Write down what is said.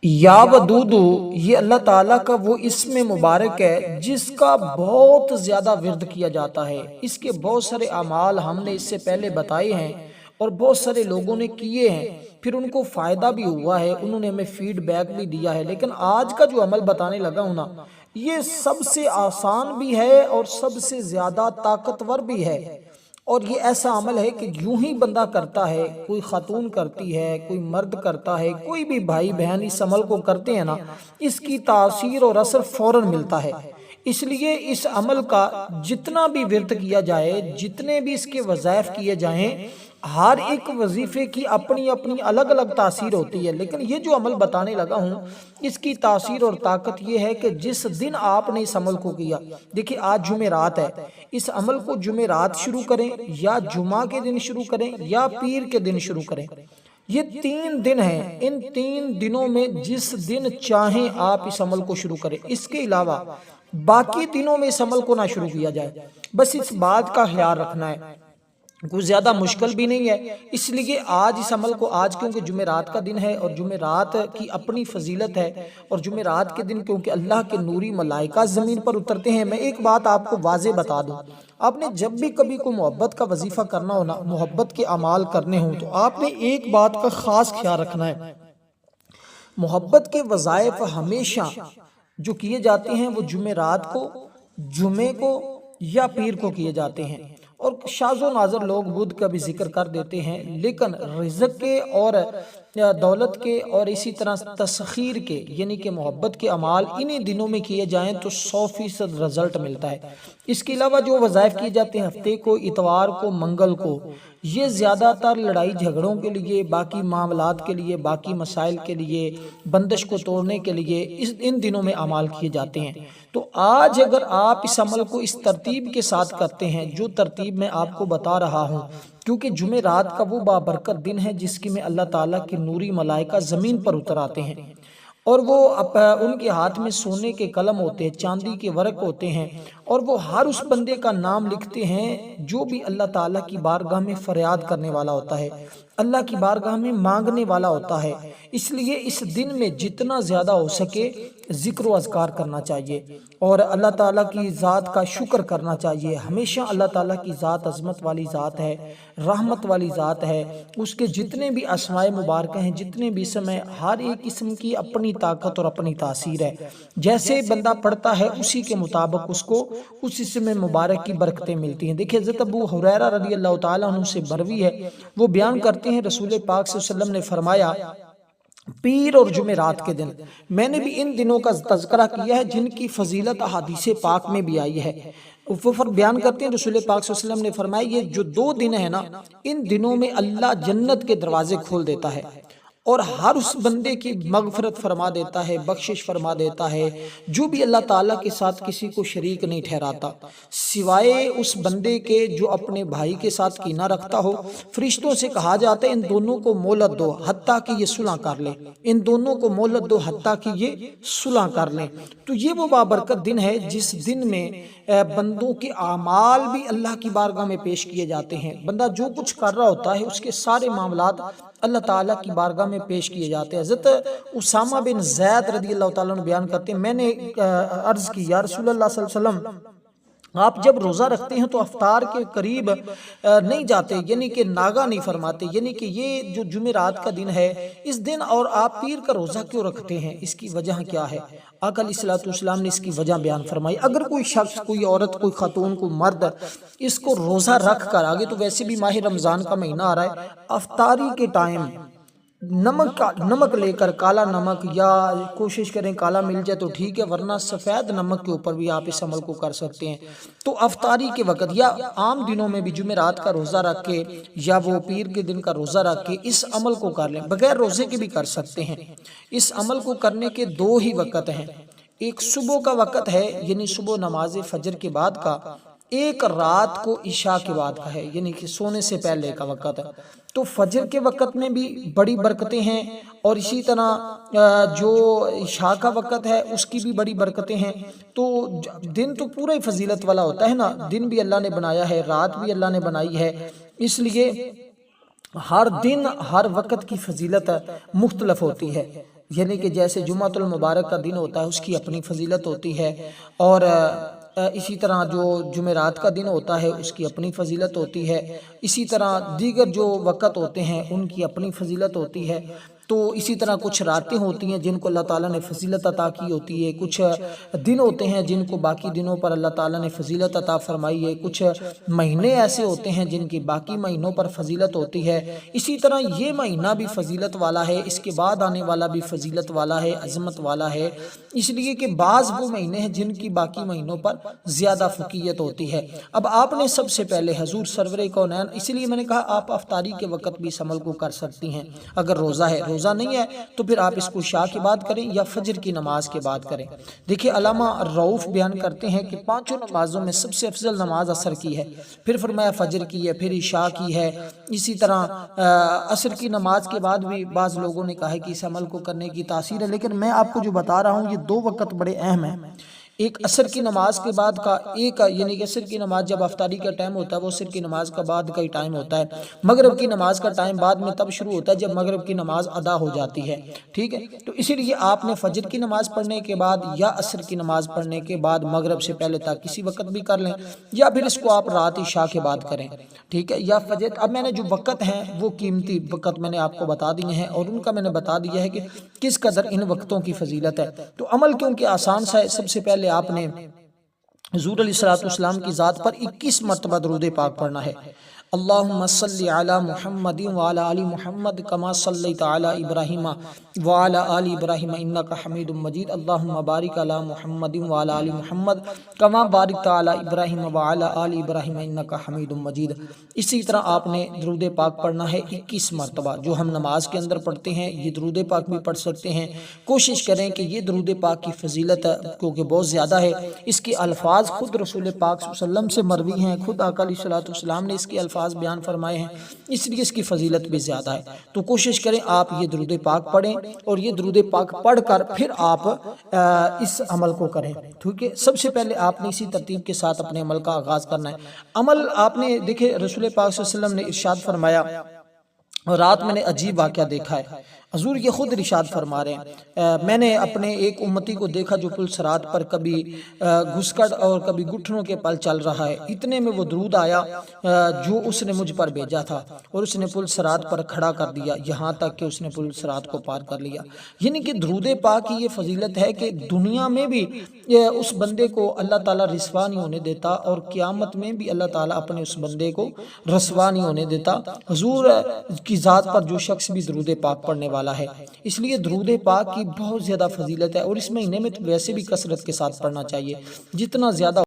یا ودودو یہ اللہ تعالیٰ کا وہ اسم مبارک ہے جس کا بہت زیادہ ورد کیا جاتا ہے۔ اس کے بہت سارے اعمال ہم نے اس سے پہلے بتائے ہیں اور بہت سارے لوگوں نے کیے ہیں، پھر ان کو فائدہ بھی ہوا ہے، انہوں نے ہمیں فیڈ بیک بھی دیا ہے۔ لیکن آج کا جو عمل بتانے لگا ہوں نا، یہ سب سے آسان بھی ہے اور سب سے زیادہ طاقتور بھی ہے۔ اور یہ ایسا عمل ہے کہ یوں ہی بندہ کرتا ہے، کوئی خاتون کرتی ہے، کوئی مرد کرتا ہے، کوئی بھی بھائی بہن اس عمل کو کرتے ہیں نا، اس کی تاثیر اور اثر فوراً ملتا ہے۔ اس لیے اس عمل کا جتنا بھی ورد کیا جائے، جتنے بھی اس کے وظائف کیے جائیں، ہر ایک وظیفے کی اپنی اپنی الگ الگ تاثیر ہوتی ہے۔ لیکن یہ جو عمل بتانے لگا ہوں، اس کی تاثیر اور طاقت یہ ہے کہ جس دن آپ نے اس عمل کو کیا، دیکھیں آج جمعرات ہے، اس عمل کو جمعرات شروع کریں یا جمعہ کے دن شروع کریں یا پیر کے دن شروع کریں، یہ 3 دن ہیں۔ ان 3 دنوں میں جس دن چاہیں آپ اس عمل کو شروع کریں، اس کے علاوہ باقی دنوں میں اس عمل کو نہ شروع کیا جائے۔ بس اس بات کا خیال رکھنا ہے، کوئی زیادہ مشکل بھی نہیں ہے۔ اس لیے آج اس عمل کو، آج کیونکہ جمعرات کا دن ہے اور جمعرات کی اپنی فضیلت ہے، اور جمعرات کے دن کیونکہ اللہ کے نوری ملائکہ زمین پر اترتے ہیں۔ میں ایک بات آپ کو واضح بتا دوں، آپ نے جب بھی کبھی کوئی محبت کا وظیفہ کرنا ہو نا، محبت کے اعمال کرنے ہوں، تو آپ نے ایک بات کا خاص خیال رکھنا ہے، محبت کے وظائف ہمیشہ جو کیے جاتے ہیں وہ جمعرات کو، جمعے کو یا پیر کو کیے جاتے ہیں۔ اور شاذ و نادر لوگ بدھ کا بھی ذکر کر دیتے ہیں، لیکن رزق کے اور دولت کے اور اسی طرح تسخیر کے، یعنی کہ محبت کے اعمال انہی دنوں میں کیے جائیں تو 100% رزلٹ ملتا ہے۔ اس کے علاوہ جو وظائف کیے جاتے ہیں ہفتے کو، اتوار کو، منگل کو، یہ زیادہ تر لڑائی جھگڑوں کے لیے، باقی معاملات کے لیے، باقی مسائل کے لیے، بندش کو توڑنے کے لیے ان دنوں میں اعمال کیے جاتے ہیں۔ تو آج اگر آپ اس عمل کو اس ترتیب کے ساتھ کرتے ہیں جو ترتیب میں آپ کو بتا رہا ہوں، کیونکہ جمعرات کا وہ بابرکت دن ہے جس کی میں اللہ تعالیٰ کی نوری ملائکہ زمین پر اتر آتے ہیں، اور وہ ان کے ہاتھ میں سونے کے قلم ہوتے ہیں، چاندی کے ورق ہوتے ہیں، اور وہ ہر اس بندے کا نام لکھتے ہیں جو بھی اللہ تعالیٰ کی بارگاہ میں فریاد کرنے والا ہوتا ہے، اللہ کی بارگاہ میں مانگنے والا ہوتا ہے۔ اس لیے اس دن میں جتنا زیادہ ہو سکے ذکر و اذکار کرنا چاہیے اور اللہ تعالیٰ کی ذات کا شکر کرنا چاہیے۔ ہمیشہ اللہ تعالیٰ کی ذات عظمت والی ذات ہے، رحمت والی ذات ہے، اس کے جتنے بھی اسماء مبارکہ ہیں، جتنے بھی اسم ہیں، ہر ایک اسم کی اپنی طاقت اور اپنی تاثیر ہے۔ جیسے بندہ پڑھتا ہے اسی کے مطابق اس کو اس اسم مبارک کی برکتیں ملتی ہیں۔ دیکھیں حضرت ابو ہریرہ رضی اللہ تعالیٰ عنہ سے مروی ہے، وہ بیان کرتے ہیں رسول پاک صلی اللہ علیہ وسلم نے فرمایا، پیر اور جمعرات کے دن، میں نے بھی ان دنوں کا تذکرہ کیا ہے جن کی فضیلت احادیث پاک میں بھی آئی ہے۔ وہ بیان کرتے ہیں رسول پاک صلی اللہ علیہ وسلم نے فرمایا، یہ جو 2 دن ہیں نا، ان دنوں میں اللہ جنت کے دروازے کھول دیتا ہے اور ہر اس بندے کی مغفرت فرما دیتا ہے، بخشش فرما دیتا ہے جو بھی اللہ تعالیٰ کے ساتھ کسی کو شریک نہیں ٹھہراتا، سوائے اس بندے کے جو اپنے بھائی کے ساتھ کینہ رکھتا ہو۔ فرشتوں سے کہا جاتا ہے ان دونوں کو مہلت دو حتیٰ کہ یہ صلح کر لیں، ان دونوں کو مہلت دو حتیٰ کہ یہ صلح کر لیں۔ تو یہ وہ بابرکت دن ہے جس دن میں بندوں کے اعمال بھی اللہ کی بارگاہ میں پیش کیے جاتے ہیں۔ بندہ جو کچھ کر رہا ہوتا ہے اس کے سارے معاملات اللہ تعالیٰ کی بارگاہ میں پیش کیے جاتے ہیں۔ حضرت اسامہ بن زید رضی اللہ تعالیٰ عنہ بیان کرتے ہیں، میں نے عرض کی یا رسول اللہ صلی اللہ علیہ وسلم، آپ جب روزہ رکھتے ہیں تو افطار کے قریب نہیں جاتے، یعنی کہ ناگا نہیں فرماتے، یعنی کہ یہ جو جمعرات کا دن ہے اس دن، اور آپ پیر کا روزہ کیوں رکھتے ہیں، اس کی وجہ کیا ہے؟ آقا علیہ الصلوۃ والسلام نے اس کی وجہ بیان فرمائی۔ اگر کوئی شخص، کوئی عورت، کوئی خاتون، کوئی مرد اس کو روزہ رکھ کر، آگے تو ویسے بھی ماہ رمضان کا مہینہ آ رہا ہے، افطاری کے ٹائم نمک لے کر، کالا نمک، یا کوشش کریں کالا مل جائے تو ٹھیک ہے، ورنہ سفید نمک کے اوپر بھی آپ اس عمل کو کر سکتے ہیں۔ تو افطاری کے وقت یا عام دنوں میں بھی جمعرات کا روزہ رکھ کے یا وہ پیر کے دن کا روزہ رکھ کے اس عمل کو کر لیں، بغیر روزے کے بھی کر سکتے ہیں۔ اس عمل کو کرنے کے 2 ہی وقت ہیں، ایک صبح کا وقت ہے یعنی صبح نماز فجر کے بعد کا، ایک رات کو عشاء کے بعد کا ہے یعنی کہ سونے سے پہلے کا وقت ہے۔ تو فجر کے وقت میں بھی بڑی برکتیں ہیں، اور اسی طرح جو عشاء کا وقت ہے اس کی بھی بڑی برکتیں ہیں۔ تو دن تو پورا ہی فضیلت والا ہوتا ہے نا، دن بھی اللہ نے بنایا ہے، رات بھی اللہ نے بنائی ہے، اس لیے ہر دن ہر وقت کی فضیلت مختلف ہوتی ہے۔ یعنی کہ جیسے جمعۃ المبارک کا دن ہوتا ہے اس کی اپنی فضیلت ہوتی ہے، اور اسی طرح جو جمعرات کا دن ہوتا ہے اس کی اپنی فضیلت ہوتی ہے، اسی طرح دیگر جو وقت ہوتے ہیں ان کی اپنی فضیلت ہوتی ہے۔ تو اسی طرح کچھ راتیں ہوتی ہیں جن کو اللہ تعالیٰ نے فضیلت عطا کی ہوتی ہے، کچھ دن ہوتے ہیں جن کو باقی دنوں پر اللہ تعالیٰ نے فضیلت عطا فرمائی ہے، کچھ مہینے ایسے ہوتے ہیں جن کی باقی مہینوں پر فضیلت ہوتی ہے۔ اسی طرح یہ مہینہ بھی فضیلت والا ہے، اس کے بعد آنے والا بھی فضیلت والا ہے، عظمت والا ہے، اس لیے کہ بعض وہ مہینے ہیں جن کی باقی مہینوں پر زیادہ فقیت ہوتی ہے۔ اب آپ نے سب سے پہلے حضور سرور کونین، اسی لیے میں نے کہا آپ افطاری کے وقت بھی اس عمل کو کر سکتی ہیں۔ اگر روزہ ہے، روزہ نہیں ہے تو پھر آپ اس کو عشاء کے بعد کریں یا فجر کی نماز کے بعد کریں۔ دیکھیں علامہ رؤوف بیان کرتے ہیں کہ پانچوں نمازوں میں سب سے افضل نماز عصر کی ہے، پھر فرمایا فجر کی ہے، پھر عشاء کی ہے۔ اسی طرح عصر کی نماز کے بعد بھی بعض لوگوں نے کہا ہے کہ اس عمل کو کرنے کی تاثیر ہے، لیکن میں آپ کو جو بتا رہا ہوں یہ دو وقت بڑے اہم ہیں۔ ایک عصر کی نماز کے بعد کا ایک، یعنی کہ عصر کی نماز جب افطاری کا ٹائم ہوتا ہے وہ عصر کی نماز کا بعد کا ہی ٹائم ہوتا ہے۔ مغرب کی نماز کا ٹائم بعد میں تب شروع ہوتا ہے جب مغرب کی نماز ادا ہو جاتی ہے، ٹھیک ہے۔ تو اسی لیے آپ نے فجر کی نماز پڑھنے کے بعد یا عصر کی نماز پڑھنے کے بعد مغرب سے پہلے تک کسی وقت بھی کر لیں، یا پھر اس کو آپ رات عشاء کے بعد کریں، ٹھیک ہے، یا فجر۔ اب میں نے جو وقت ہیں وہ قیمتی وقت میں نے آپ کو بتا دیے ہیں، اور ان کا میں نے بتا دیا ہے کہ کس قدر ان وقتوں کی فضیلت ہے۔ تو عمل کیونکہ آسان سا ہے، سب سے پہلے آپ نے حضور علیہ السلام کی ذات پر 21 مرتبہ درود پاک پڑھنا ہے۔ اللہم صلی علی محمد وعلی آل محمد کما صلیت علی ابراہیم وعلی آل ابراہیم انک حمید مجید، اللہم بارک علی محمد وعلی آل محمد کما بارکت علی ابراہیم وعلی آل ابراہیم انک حمید مجید۔ اسی طرح آپ نے درود پاک پڑھنا ہے 21 مرتبہ، جو ہم نماز کے اندر پڑھتے ہیں یہ درود پاک بھی پڑھ سکتے ہیں۔ کوشش کریں کہ یہ درود پاک کی فضیلت کیونکہ بہت زیادہ ہے، اس کے الفاظ خود رسول پاک صلی اللہ علیہ وسلم سے مروی ہیں، خود آقا علیہ السلام نے اس کے الفاظ بیان فرمائے ہیں، اس لیے اس کی فضیلت بھی زیادہ ہے۔ تو کوشش کریں آپ یہ درود پاک پڑھیں، اور یہ درود پاک پڑھ کر پھر آپ اس عمل کو کریں، ٹھیک ہے۔ سب سے پہلے آپ نے اسی ترتیب کے ساتھ اپنے عمل کا آغاز کرنا ہے۔ عمل آپ نے دیکھے رسول پاک صلی اللہ علیہ وسلم نے ارشاد فرمایا، رات میں نے عجیب واقعہ دیکھا ہے، حضور یہ خود ارشاد فرما رہے ہیں، میں نے اپنے ایک امتی کو دیکھا جو پل صراط پر کبھی گھسکڑ اور کبھی گھٹنوں کے پل چل رہا ہے، اتنے میں وہ درود آیا جو اس نے مجھ پر بھیجا تھا، اور اس نے پل صراط پر کھڑا کر دیا یہاں تک کہ اس نے پل صراط کو پار کر لیا۔ یعنی کہ درود پاک کی یہ فضیلت ہے کہ دنیا میں بھی اس بندے کو اللہ تعالیٰ رسوا نہیں ہونے دیتا، اور قیامت میں بھی اللہ تعالیٰ اپنے اس بندے کو رسوا نہیں ہونے دیتا۔ حضور کی ذات پر جو شخص بھی درود پاک پڑھنے والا ہے، اس لیے درود پاک کی بہت زیادہ فضیلت ہے، اور اس مہینے میں تو ویسے بھی کثرت کے ساتھ پڑھنا چاہیے، جتنا زیادہ